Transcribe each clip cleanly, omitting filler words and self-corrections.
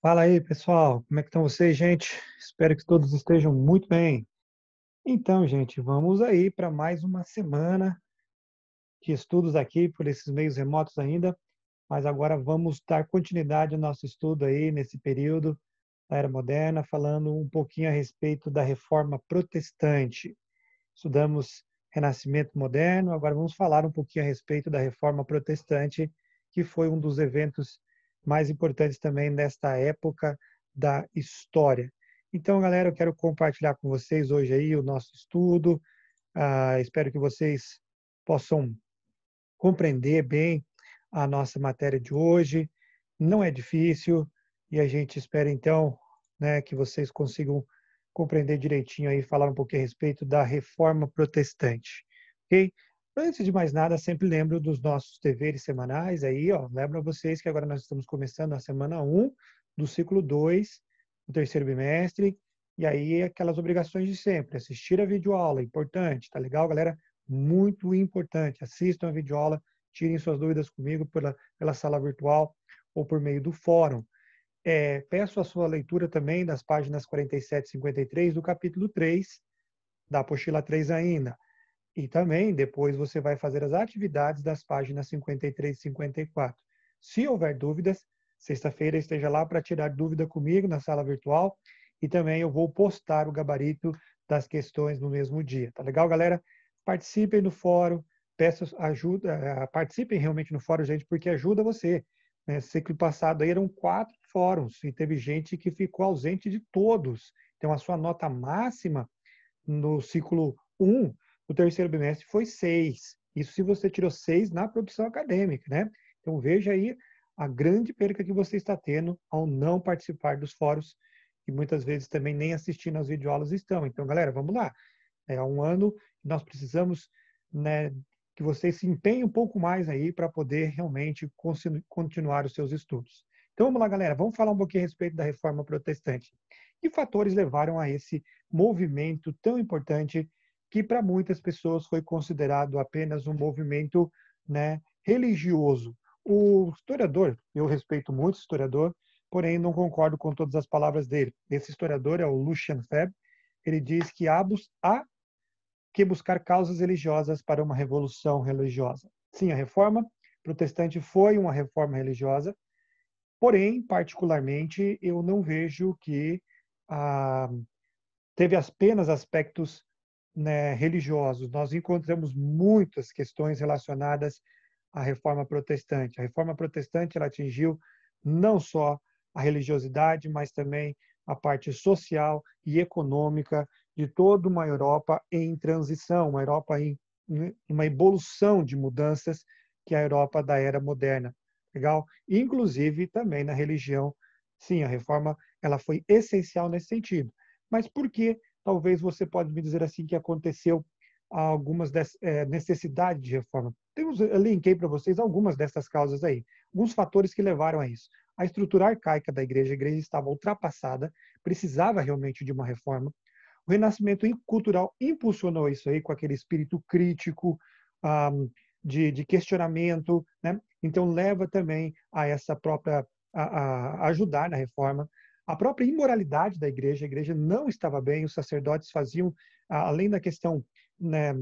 Fala aí, pessoal. Como é que estão vocês, gente? Espero que todos estejam muito bem. Então, gente, vamos aí para mais uma semana de estudos aqui por esses meios remotos ainda, mas agora vamos dar continuidade ao nosso estudo aí nesse período da Era Moderna, falando um pouquinho a respeito da Reforma Protestante. Estudamos Renascimento Moderno, agora vamos falar um pouquinho a respeito da Reforma Protestante, que foi um dos eventos mais importantes também nesta época da história. Então, galera, eu quero compartilhar com vocês hoje aí o nosso estudo. Espero que vocês possam compreender bem a nossa matéria de hoje. Não é difícil e a gente espera então, né, que vocês consigam compreender direitinho aí, falar um pouquinho a respeito da Reforma Protestante, ok? Antes de mais nada, sempre lembro dos nossos deveres semanais aí, ó. Lembro a vocês que agora nós estamos começando a semana 1 do ciclo 2, do terceiro bimestre, e aí aquelas obrigações de sempre, assistir a videoaula, importante, tá legal, galera? Muito importante. Assistam a videoaula, tirem suas dúvidas comigo pela sala virtual ou por meio do fórum. Peço a sua leitura também das páginas 47 e 53 do capítulo 3, da apostila 3 ainda. E também depois você vai fazer as atividades das páginas 53 e 54. Se houver dúvidas, sexta-feira esteja lá para tirar dúvida comigo na sala virtual e também eu vou postar o gabarito das questões no mesmo dia. Tá legal, galera? Participem do fórum, peço ajuda, participem realmente no fórum, gente, porque ajuda você. Né? Ciclo passado aí eram 4 fóruns e teve gente que ficou ausente de todos. Então a sua nota máxima no ciclo 1, o terceiro bimestre foi 6. Isso se você tirou 6 na produção acadêmica, né? Então veja aí a grande perca que você está tendo ao não participar dos fóruns e muitas vezes também nem assistindo às videoaulas estão. Então, galera, vamos lá. É um ano que nós precisamos, né, que vocês se empenhem um pouco mais aí para poder realmente continuar os seus estudos. Então vamos lá, galera, vamos falar um pouquinho a respeito da Reforma Protestante. Que fatores levaram a esse movimento tão importante que para muitas pessoas foi considerado apenas um movimento, né, religioso? O historiador, eu respeito muito o historiador, porém não concordo com todas as palavras dele. Esse historiador é o Lucian Febvre. Ele diz que há que buscar causas religiosas para uma revolução religiosa. Sim, a reforma protestante foi uma reforma religiosa, porém, particularmente, eu não vejo que ah, teve apenas aspectos, né, religiosos. Nós encontramos muitas questões relacionadas à reforma protestante. A reforma protestante ela atingiu não só a religiosidade, mas também a parte social e econômica de toda uma Europa em transição, uma Europa em uma evolução de mudanças que é a Europa da era moderna. Legal? Inclusive também na religião. Sim, a reforma ela foi essencial nesse sentido. Mas por que, talvez você pode me dizer assim, que aconteceu algumas necessidades de reforma? Eu linkei para vocês algumas dessas causas aí, alguns fatores que levaram a isso. A estrutura arcaica da igreja, a igreja estava ultrapassada, precisava realmente de uma reforma. O renascimento cultural impulsionou isso aí com aquele espírito crítico, de questionamento, né? Então leva também a essa própria a ajudar na reforma. A própria imoralidade da igreja, a igreja não estava bem, os sacerdotes faziam, além da questão, né,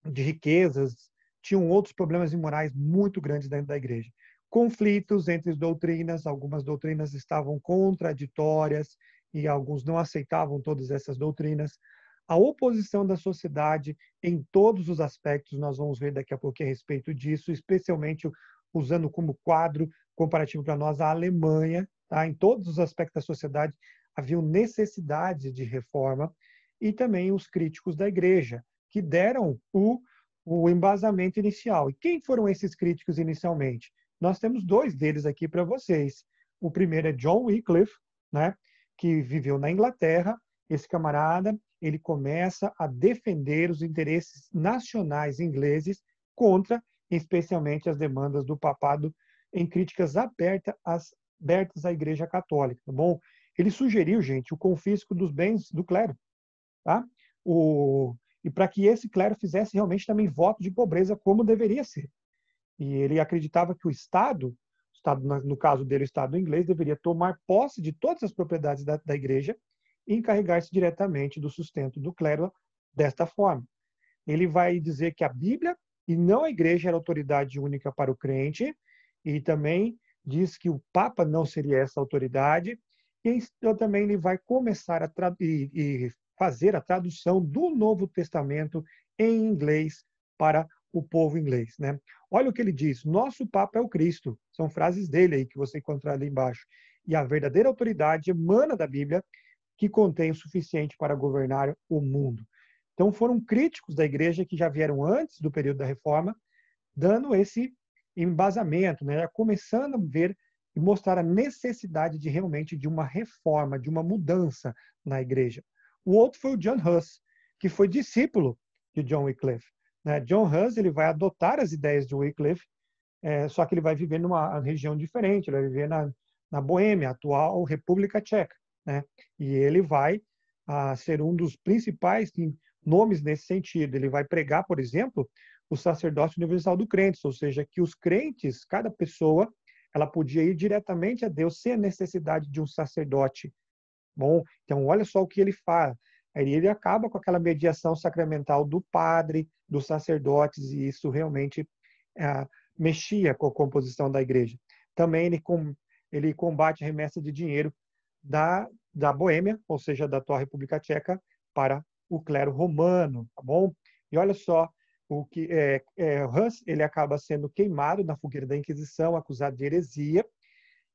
de riquezas, tinham outros problemas imorais muito grandes dentro da igreja. Conflitos entre doutrinas, algumas doutrinas estavam contraditórias e alguns não aceitavam todas essas doutrinas. A oposição da sociedade em todos os aspectos, nós vamos ver daqui a pouco a respeito disso, especialmente usando como quadro comparativo para nós a Alemanha, tá? Em todos os aspectos da sociedade havia necessidade de reforma e também os críticos da igreja, que deram o embasamento inicial. E quem foram esses críticos inicialmente? Nós temos dois deles aqui para vocês. O primeiro é John Wycliffe, né, que viveu na Inglaterra. Esse camarada, ele começa a defender os interesses nacionais ingleses contra, especialmente, as demandas do papado em críticas abertas à Igreja Católica, tá bom? Ele sugeriu, gente, o confisco dos bens do clero, tá? E para que esse clero fizesse realmente também voto de pobreza como deveria ser. E ele acreditava que o Estado Estado, no caso dele, o Estado inglês, deveria tomar posse de todas as propriedades da igreja e encarregar-se diretamente do sustento do clero desta forma. Ele vai dizer que a Bíblia e não a igreja era autoridade única para o crente, e também diz que o Papa não seria essa autoridade, e então também ele vai começar a fazer a tradução do Novo Testamento em inglês para o povo inglês, né? Olha o que ele diz: nosso Papa é o Cristo. São frases dele aí que você encontrar ali embaixo. E a verdadeira autoridade emana da Bíblia, que contém o suficiente para governar o mundo. Então foram críticos da igreja que já vieram antes do período da Reforma, dando esse embasamento, né? Começando a ver e mostrar a necessidade de realmente de uma reforma, de uma mudança na igreja. O outro foi o John Huss, que foi discípulo de John Wycliffe. Né? John Huss ele vai adotar as ideias de Wycliffe, só que ele vai viver numa região diferente, ele vai viver na Boêmia, atual República Tcheca. Né? E ele vai ser um dos principais nomes nesse sentido. Ele vai pregar, por exemplo, o sacerdócio universal do crente, ou seja, que os crentes, cada pessoa, ela podia ir diretamente a Deus sem a necessidade de um sacerdote. Bom, então olha só o que ele faz. Aí ele acaba com aquela mediação sacramental do padre, dos sacerdotes, e isso realmente mexia com a composição da igreja. Também ele combate a remessa de dinheiro da Boêmia, ou seja, da atual República Tcheca, para o clero romano, tá bom? E olha só, o que Huss, ele acaba sendo queimado na fogueira da Inquisição, acusado de heresia,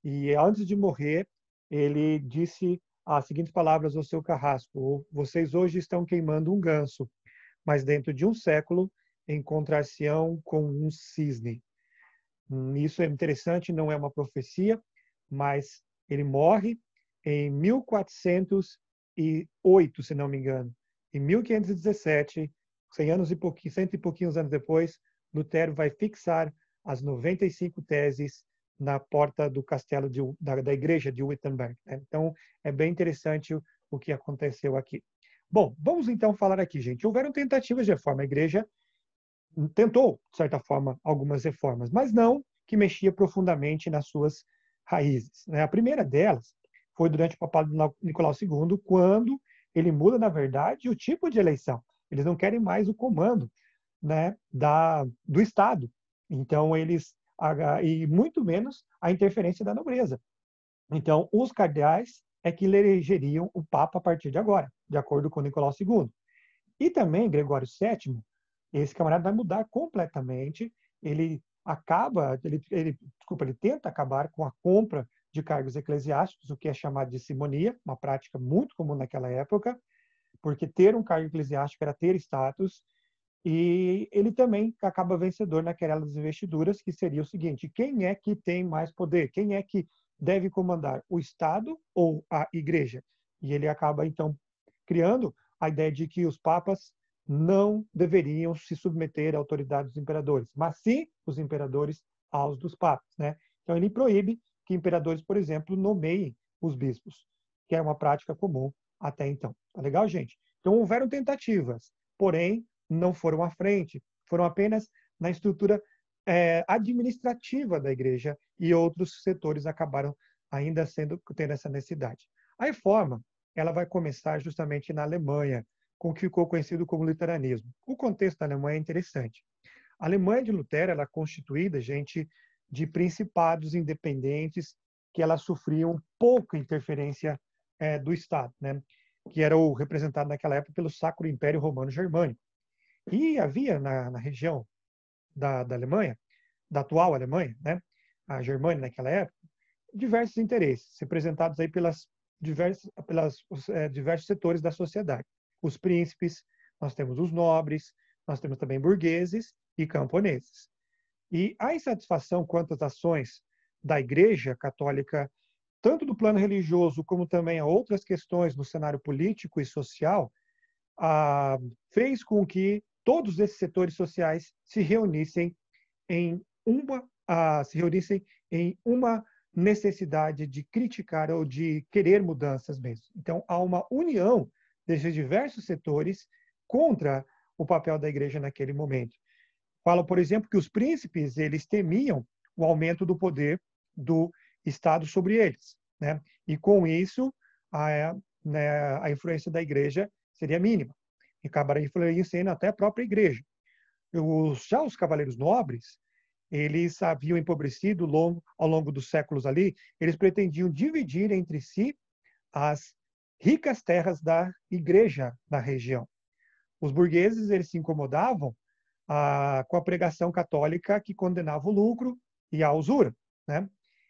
e antes de morrer, ele disse as seguintes palavras ao seu carrasco: vocês hoje estão queimando um ganso, mas dentro de um século encontrar-se-ão com um cisne. Isso é interessante, não é uma profecia, mas ele morre em 1408, se não me engano. Em 1517, 100 anos e pouquinho, cento e pouquinhos anos depois, Lutero vai fixar as 95 teses na porta do castelo da igreja de Wittenberg. Né? Então, é bem interessante o que aconteceu aqui. Bom, vamos então falar aqui, gente. Houveram tentativas de reforma. A igreja tentou, de certa forma, algumas reformas, mas não que mexia profundamente nas suas raízes. Né? A primeira delas foi durante o papado de Nicolau II, quando ele muda, na verdade, o tipo de eleição. Eles não querem mais o comando, né, do Estado. Então, e muito menos a interferência da nobreza. Então, os cardeais é que elegeriam o Papa a partir de agora, de acordo com Nicolau II. E também Gregório VII, esse camarada vai mudar completamente. Ele tenta acabar com a compra de cargos eclesiásticos, o que é chamado de simonia, uma prática muito comum naquela época, porque ter um cargo eclesiástico era ter status. E ele também acaba vencedor naquelas investiduras, que seria o seguinte: quem é que tem mais poder? Quem é que deve comandar, o Estado ou a Igreja? E ele acaba, então, criando a ideia de que os papas não deveriam se submeter à autoridade dos imperadores, mas sim os imperadores aos dos papas. Né? Então, ele proíbe que imperadores, por exemplo, nomeiem os bispos, que é uma prática comum até então. Tá legal, gente? Então, houveram tentativas, porém, não foram à frente, foram apenas na estrutura administrativa da igreja, e outros setores acabaram ainda tendo essa necessidade. A reforma ela vai começar justamente na Alemanha, com o que ficou conhecido como luteranismo. O contexto da Alemanha é interessante. A Alemanha de Lutero ela é constituída, gente, de principados independentes que elas sofriam pouca interferência do Estado, né? Que era representado naquela época pelo Sacro Império Romano Germânico. E havia na região da Alemanha, da atual Alemanha, né, a Germânia naquela época, diversos interesses, representados aí pelos diversos setores da sociedade. Os príncipes, nós temos os nobres, nós temos também burgueses e camponeses. E a insatisfação quanto às ações da Igreja Católica, tanto do plano religioso como também a outras questões no cenário político e social, fez com que todos esses setores sociais se reunissem em uma necessidade de criticar ou de querer mudanças mesmo. Então, há uma união desses diversos setores contra o papel da igreja naquele momento. Fala, por exemplo, que os príncipes eles temiam o aumento do poder do Estado sobre eles, né? E com isso, a influência da igreja seria mínima, e acabaria influenciando até a própria igreja. Já os cavaleiros nobres, eles haviam empobrecido ao longo dos séculos ali, eles pretendiam dividir entre si as ricas terras da igreja na região. Os burgueses, eles se incomodavam com a pregação católica que condenava o lucro e a usura, né?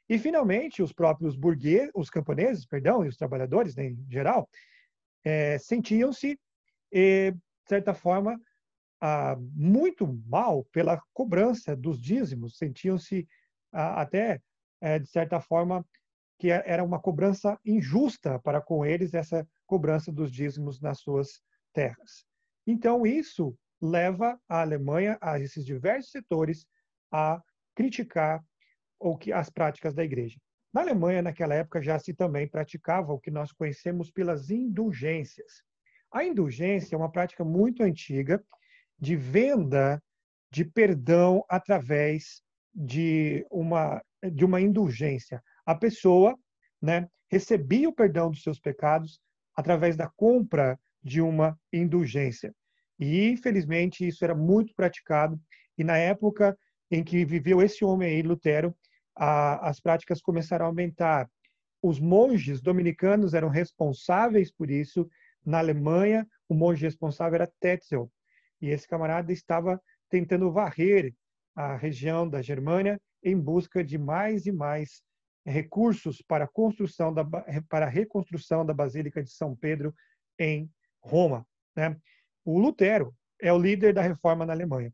E finalmente os próprios burgueses, os camponeses, perdão, e os trabalhadores, né, em geral, sentiam-se, de certa forma, muito mal pela cobrança dos dízimos, sentiam-se até, de certa forma, que era uma cobrança injusta para com eles, essa cobrança dos dízimos nas suas terras. Então, isso leva a Alemanha, a esses diversos setores, a criticar as práticas da igreja. Na Alemanha, naquela época, já se também praticava o que nós conhecemos pelas indulgências. A indulgência é uma prática muito antiga de venda de perdão através de uma indulgência. A pessoa, né, recebia o perdão dos seus pecados através da compra de uma indulgência. E, infelizmente, isso era muito praticado. E na época em que viveu esse homem aí, Lutero, as práticas começaram a aumentar. Os monges dominicanos eram responsáveis por isso. Na Alemanha, o monge responsável era Tetzel. E esse camarada estava tentando varrer a região da Germânia em busca de mais e mais recursos para a reconstrução da Basílica de São Pedro em Roma, né? O Lutero é o líder da reforma na Alemanha.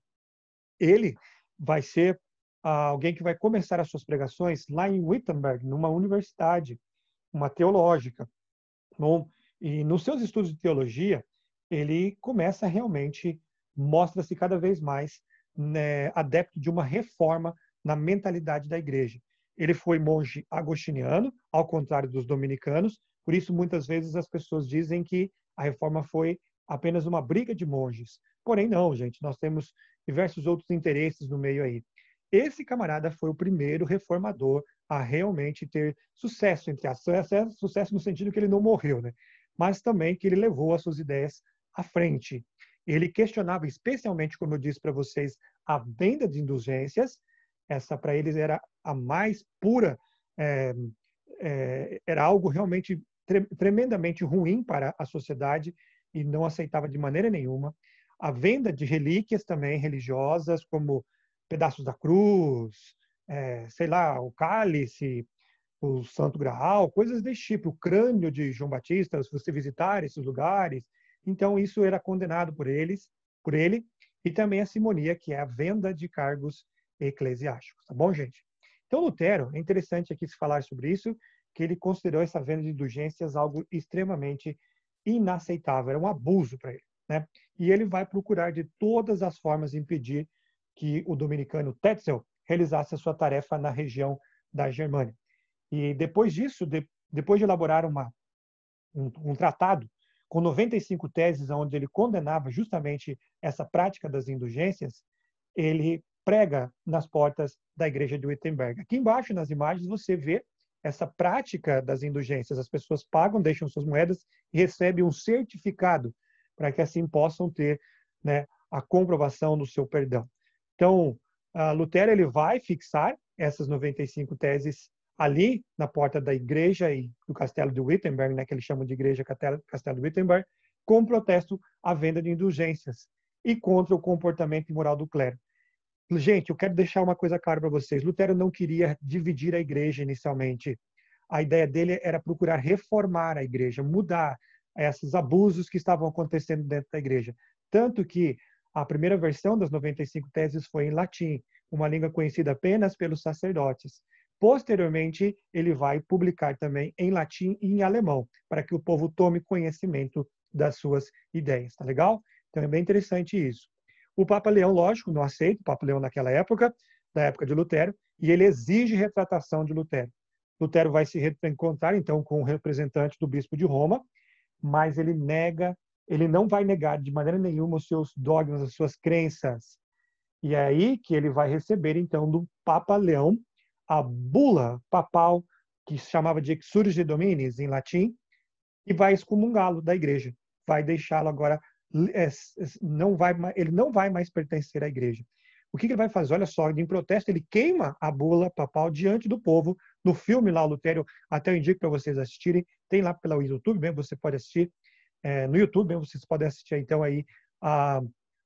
Ele vai ser alguém que vai começar as suas pregações lá em Wittenberg, numa universidade, uma teológica. Bom, e nos seus estudos de teologia, ele começa realmente, mostra-se cada vez mais, né, adepto de uma reforma na mentalidade da igreja. Ele foi monge agostiniano, ao contrário dos dominicanos, por isso muitas vezes as pessoas dizem que a reforma foi apenas uma briga de monges. Porém, não, gente, nós temos diversos outros interesses no meio aí. Esse camarada foi o primeiro reformador a realmente ter sucesso, entre aspas, sucesso no sentido que ele não morreu, né? Mas também que ele levou as suas ideias à frente. Ele questionava especialmente, como eu disse para vocês, a venda de indulgências. Essa para eles era a mais pura, era algo realmente tremendamente ruim para a sociedade e não aceitava de maneira nenhuma. A venda de relíquias também religiosas, como pedaços da cruz, sei lá, o cálice, o Santo Graal, coisas desse tipo, o crânio de João Batista, se você visitar esses lugares. Então, isso era condenado por ele, e também a simonia, que é a venda de cargos eclesiásticos. Tá bom, gente? Então, Lutero, é interessante aqui se falar sobre isso, que ele considerou essa venda de indulgências algo extremamente inaceitável, era um abuso para ele, né? E ele vai procurar de todas as formas impedir que o dominicano Tetzel realizasse a sua tarefa na região da Germânia. E depois disso, depois de elaborar um tratado com 95 teses, onde ele condenava justamente essa prática das indulgências, ele prega nas portas da igreja de Wittenberg. Aqui embaixo, nas imagens, você vê essa prática das indulgências. As pessoas pagam, deixam suas moedas e recebem um certificado para que assim possam ter, né, a comprovação do seu perdão. Então, Lutero ele vai fixar essas 95 teses ali na porta da igreja e do castelo de Wittenberg, né, que eles chamam de igreja castelo de Wittenberg, com protesto à venda de indulgências e contra o comportamento imoral do clero. Gente, eu quero deixar uma coisa clara para vocês. Lutero não queria dividir a igreja inicialmente. A ideia dele era procurar reformar a igreja, mudar esses abusos que estavam acontecendo dentro da igreja. Tanto que a primeira versão das 95 teses foi em latim, uma língua conhecida apenas pelos sacerdotes. Posteriormente, ele vai publicar também em latim e em alemão, para que o povo tome conhecimento das suas ideias. Tá legal? Então é bem interessante isso. O Papa Leão, lógico, não aceita, o Papa Leão naquela época, da época de Lutero, e ele exige retratação de Lutero. Lutero vai se reencontrar, então, com o representante do bispo de Roma, mas ele não vai negar de maneira nenhuma os seus dogmas, as suas crenças. E é aí que ele vai receber, então, do Papa Leão a bula papal, que se chamava de Exsurge Dominis, em latim, e vai excomungá-lo da igreja. Vai deixá-lo agora, ele não vai mais pertencer à igreja. O que ele vai fazer? Olha só, em protesto, ele queima a bula papal diante do povo. No filme lá, o Lutério, até eu indico para vocês assistirem, tem lá pelo YouTube, bem, você pode assistir no YouTube, bem, vocês podem assistir então aí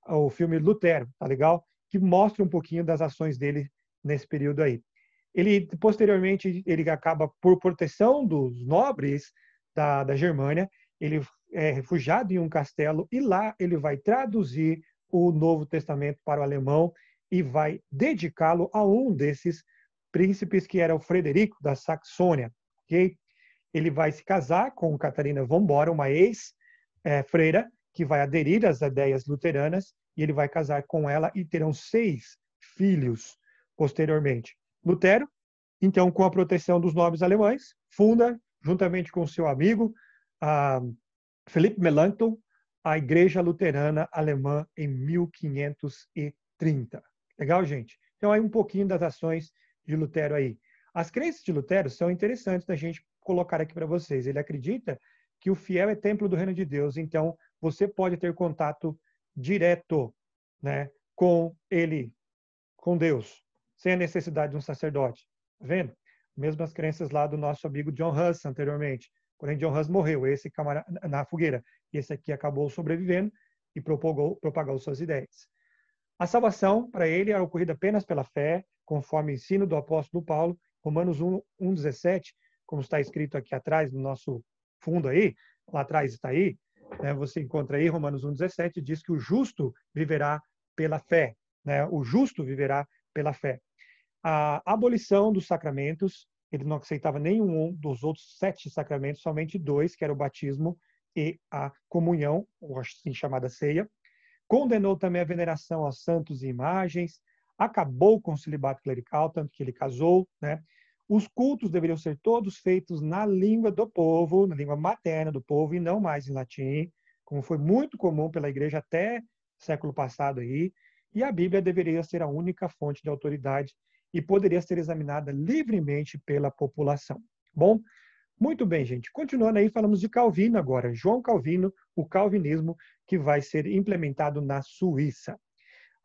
o filme Lutero, tá legal? Que mostra um pouquinho das ações dele nesse período aí. Ele, posteriormente, ele acaba, por proteção dos nobres da Germânia, ele é refugiado em um castelo e lá ele vai traduzir o Novo Testamento para o alemão e vai dedicá-lo a um desses príncipes, que era o Frederico da Saxônia. Okay? Ele vai se casar com Catarina von Bora, uma ex-freira, que vai aderir às ideias luteranas, e ele vai casar com ela e terão 6 filhos posteriormente. Lutero, então, com a proteção dos nobres alemães, funda, juntamente com seu amigo, Philipp Melanchthon, a Igreja Luterana Alemã em 1530. Legal, gente? Então, aí um pouquinho das ações de Lutero aí. As crenças de Lutero são interessantes da gente colocar aqui para vocês. Ele acredita que o fiel é templo do reino de Deus, então você pode ter contato direto, né, com ele, com Deus, sem a necessidade de um sacerdote. Tá vendo? Mesmas crenças lá do nosso amigo John Huss anteriormente. Porém, John Huss morreu, esse camarada na fogueira. E esse aqui acabou sobrevivendo e propagou suas ideias. A salvação, para ele, era ocorrida apenas pela fé, conforme o ensino do apóstolo Paulo, Romanos 1:17, como está escrito aqui atrás, no nosso fundo aí, lá atrás está aí, né, você encontra aí, Romanos 1:17, diz que o justo viverá pela fé. Né, o justo viverá pela fé. A abolição dos sacramentos, ele não aceitava nenhum dos outros 7 sacramentos, somente 2, que era o batismo e a comunhão, ou assim chamada ceia. Condenou também a veneração aos santos e imagens, acabou com o celibato clerical, tanto que ele casou, né? Os cultos deveriam ser todos feitos na língua do povo, na língua materna do povo, e não mais em latim, como foi muito comum pela igreja até século passado aí. E a Bíblia deveria ser a única fonte de autoridade e poderia ser examinada livremente pela população. Bom, muito bem, gente. Continuando aí, falamos de Calvino agora. João Calvino, o calvinismo que vai ser implementado na Suíça.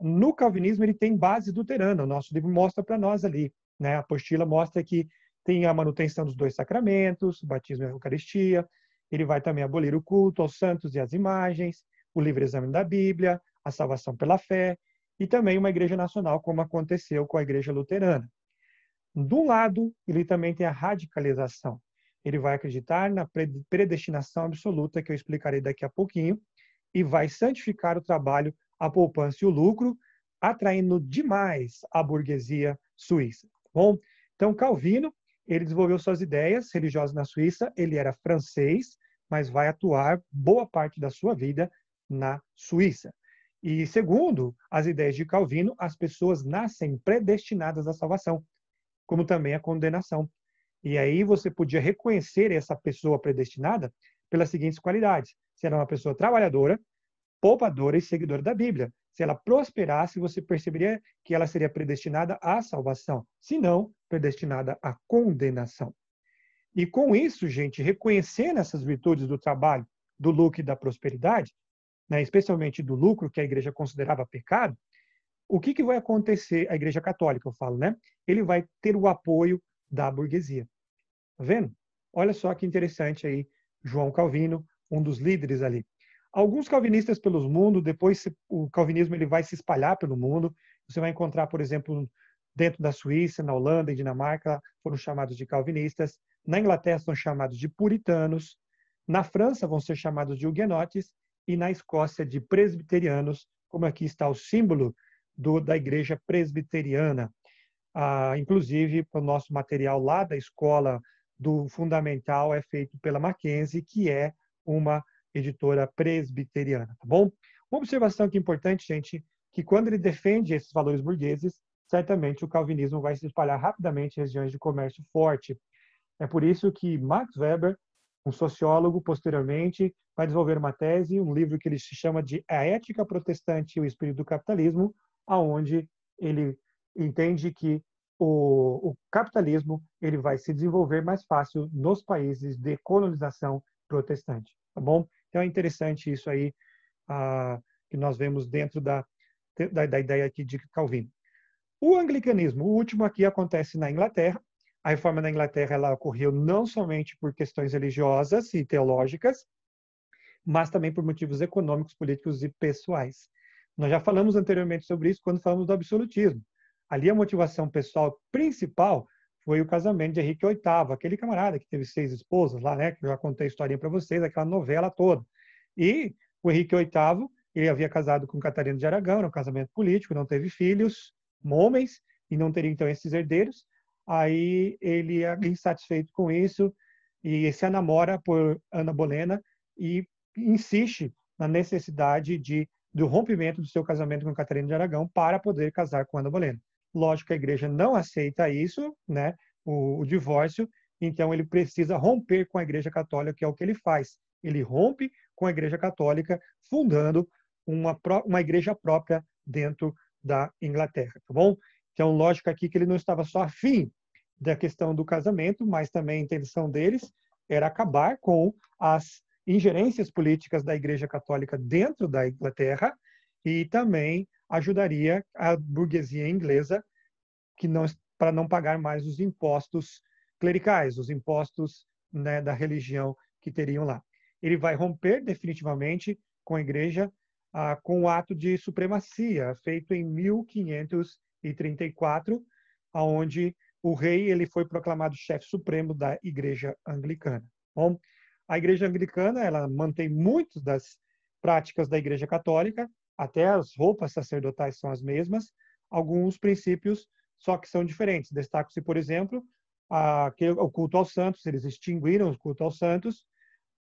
No calvinismo, ele tem base luterana. O nosso livro mostra para nós ali. Né? A apostila mostra que tem a manutenção dos 2 sacramentos, o batismo e a Eucaristia. Ele vai também abolir o culto aos santos e às imagens, o livre exame da Bíblia, a salvação pela fé e também uma igreja nacional, como aconteceu com a igreja luterana. De um lado, ele também tem a radicalização. Ele vai acreditar na predestinação absoluta, que eu explicarei daqui a pouquinho, e vai santificar o trabalho, a poupança e o lucro, atraindo demais a burguesia suíça. Bom, então Calvino, ele desenvolveu suas ideias religiosas na Suíça, ele era francês, mas vai atuar boa parte da sua vida na Suíça. E segundo as ideias de Calvino, as pessoas nascem predestinadas à salvação, como também a condenação. E aí você podia reconhecer essa pessoa predestinada pelas seguintes qualidades. Se ela é uma pessoa trabalhadora, poupadora e seguidora da Bíblia. Se ela prosperasse, você perceberia que ela seria predestinada à salvação, se não, predestinada à condenação. E com isso, gente, reconhecendo essas virtudes do trabalho, do lucro e da prosperidade, né, especialmente do lucro, que a igreja considerava pecado, o que vai acontecer? A igreja católica, eu falo, né? Ele vai ter o apoio da burguesia. Tá vendo? Olha só que interessante aí, João Calvino, um dos líderes ali. Alguns calvinistas pelo mundo, depois o calvinismo ele vai se espalhar pelo mundo. Você vai encontrar, por exemplo, dentro da Suíça, na Holanda e Dinamarca, foram chamados de calvinistas. Na Inglaterra são chamados de puritanos. Na França vão ser chamados de huguenotes. E na Escócia de presbiterianos, como aqui está o símbolo da igreja presbiteriana. Inclusive, o nosso material lá da escola do Fundamental é feito pela Mackenzie, que é uma editora presbiteriana, tá bom? Uma observação que é importante, gente, que quando ele defende esses valores burgueses, certamente o calvinismo vai se espalhar rapidamente em regiões de comércio forte. É por isso que Max Weber, um sociólogo, posteriormente, vai desenvolver uma tese, um livro que ele se chama de A Ética Protestante e o Espírito do Capitalismo, aonde ele entende que o capitalismo ele vai se desenvolver mais fácil nos países de colonização protestante, tá bom? Então é interessante isso aí que nós vemos dentro da ideia aqui de Calvino. O anglicanismo, o último aqui, acontece na Inglaterra. A reforma na Inglaterra ela ocorreu não somente por questões religiosas e teológicas, mas também por motivos econômicos, políticos e pessoais. Nós já falamos anteriormente sobre isso quando falamos do absolutismo. Ali a motivação pessoal principal foi o casamento de Henrique VIII, aquele camarada que teve 6 esposas lá, né? Que eu já contei a historinha para vocês, aquela novela toda. E o Henrique VIII, ele havia casado com Catarina de Aragão, era um casamento político, não teve filhos, homens, e não teria então esses herdeiros. Aí ele é insatisfeito com isso e se namora por Ana Bolena e insiste na necessidade do rompimento do seu casamento com Catarina de Aragão para poder casar com Ana Bolena. Lógico que a igreja não aceita isso, né, o divórcio, então ele precisa romper com a igreja católica, que é o que ele faz. Ele rompe com a igreja católica, fundando uma igreja própria dentro da Inglaterra, tá bom? Então, lógico aqui que ele não estava só afim da questão do casamento, mas também a intenção deles era acabar com as ingerências políticas da Igreja Católica dentro da Inglaterra e também ajudaria a burguesia inglesa que não, para não pagar mais os impostos clericais, os impostos, né, da religião que teriam lá. Ele vai romper definitivamente com a Igreja com o ato de supremacia feito em 1534, onde o rei ele foi proclamado chefe supremo da Igreja Anglicana. Bom, a Igreja Anglicana ela mantém muitas das práticas da Igreja Católica, até as roupas sacerdotais são as mesmas, alguns princípios só que são diferentes. Destaca-se, por exemplo, o culto aos santos, eles extinguiram o culto aos santos,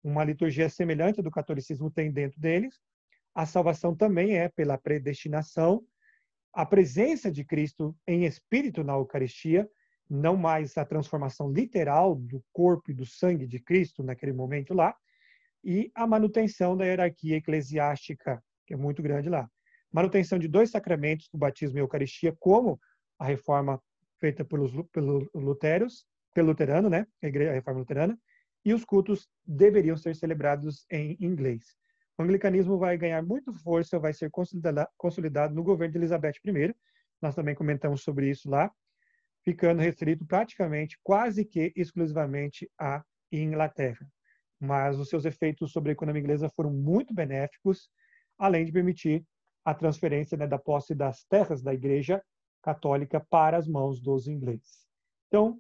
uma liturgia semelhante à do catolicismo tem dentro deles. A salvação também é pela predestinação, a presença de Cristo em espírito na Eucaristia, não mais a transformação literal do corpo e do sangue de Cristo naquele momento lá, e a manutenção da hierarquia eclesiástica, que é muito grande lá. Manutenção de 2 sacramentos, o batismo e a Eucaristia, como a reforma feita pelo luterano, né? A reforma luterana, e os cultos deveriam ser celebrados em inglês. O anglicanismo vai ganhar muita força, vai ser consolidado no governo de Elizabeth I. Nós também comentamos sobre isso lá, ficando restrito praticamente, quase que exclusivamente à Inglaterra. Mas os seus efeitos sobre a economia inglesa foram muito benéficos, além de permitir a transferência, né, da posse das terras da Igreja Católica para as mãos dos ingleses. Então,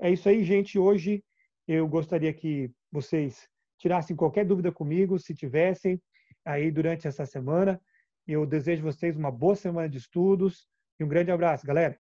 é isso aí, gente. Hoje eu gostaria que vocês tirassem qualquer dúvida comigo, se tivessem aí durante essa semana. Eu desejo a vocês uma boa semana de estudos e um grande abraço, galera.